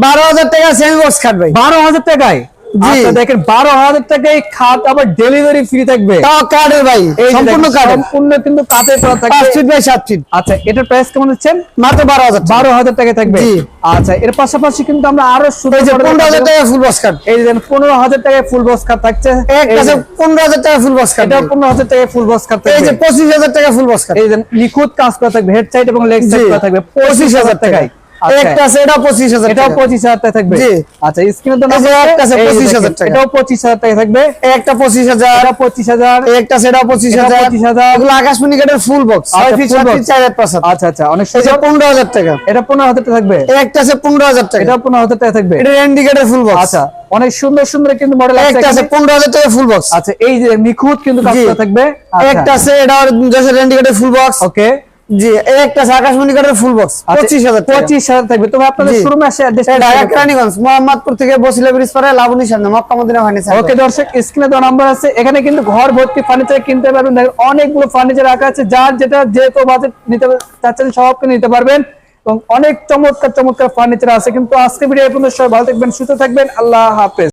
12,000 টাকা semi box খাট ভাই। 12,000 টাকায়। আচ্ছা দেখেন 12,000 টাকায় খাট, আবার ডেলিভারি ফ্রি থাকবে। তাও কাঠের ভাই, সম্পূর্ণ কাঠের, সম্পূর্ণ কিন্তু কাঠের করা থাকবে 5 ফিট বাই 7 ফিট। আচ্ছা এটার প্রাইস কেমন দিচ্ছেন? মাত্র 12,000 টাকায় থাকবে। জি। আচ্ছা এর পাশাপাশি কিন্তু আমরা আরো এই যে 15,000 টাকা ফুল বক্স খাট। এই যে 15,000 টাকায় ফুল বক্স খাট থাকছে। একটা আছে 15,000 টাকা ফুল বক্স খাট। এটা 15,000 টাকায় ফুল বক্স খাট থাকবে। এই যে 25,000 টাকা ফুল বক্স খাট। এই যে নিখুঁত কাজ করা থাকবে, হেড সাইড এবং লেগ সাইড করা থাকবে 25,000 টাকায়। একটা আছে এটা 25,000 এটাও টাকা। 25,000 টাকা থাকবে। জি। আচ্ছা স্ক্রিনে তো এই যে একটা আছে 25,000 টাকা। এটাও 25,000 টাকা থাকবে। একটা 25,000, এটা 25,000, একটা আছে এটা 25,000, 25,000। এগুলো আকাশমণি কাঠের ফুল বক্স 6 ফিট 7 ফিট 4/5। আচ্ছা আচ্ছা অনেক এই যে সুন্দর। 15,000 টাকা। এটা 15,000 টাকা থাকবে। একটা আছে 15,000 টাকা। এটা 15,000 টাকা থাকবে। এটা ইন্ডিকেটর ফুল বক্স। আচ্ছা অনেক সুন্দর সুন্দর কিন্তু মডেল আছে। একটা আছে 15,000 টাকা ফুল বক্স। আচ্ছা এই যে নিখুঁত কিন্তু কাজ জি। করা থাকবে। একটা আছে এটা যশোর ইন্ডিকেটর ফুল বক্স। ওকে জি, একটা আছে আকাশমণি কাঠের ফুল বক্স 25,000 টাকা। 25,000 থাকবে। তবে আপনাদের জি। শোরুমে আসে অ্যাড্রেস এটা ঢাকা কেরানীগঞ্জ মোহাম্মদপুর থেকে বসিলা ব্রিজ পারে লাবণীর সামনে মক্কা মদিনা ফার্নিচার। ওকে দর্শক স্ক্রিনে দেওয়া নাম্বার আছে, এখানে কিন্তু ঘর ভর্তি ফার্নিচার কিনতে পারবেন। দেখেন অনেকগুলো ফার্নিচার রাখা আছে, যার যেটা যে তো বাজেট নিতে চাচ্ছেন সব নিতে পারবেন এবং অনেক চমৎকার চমৎকার ফার্নিচার আছে। কিন্তু আজকে ভিডিও এই পর্যন্ত, সবাই ভালো থাকবেন, সুস্থ থাকবেন, আল্লাহ হাফেজ।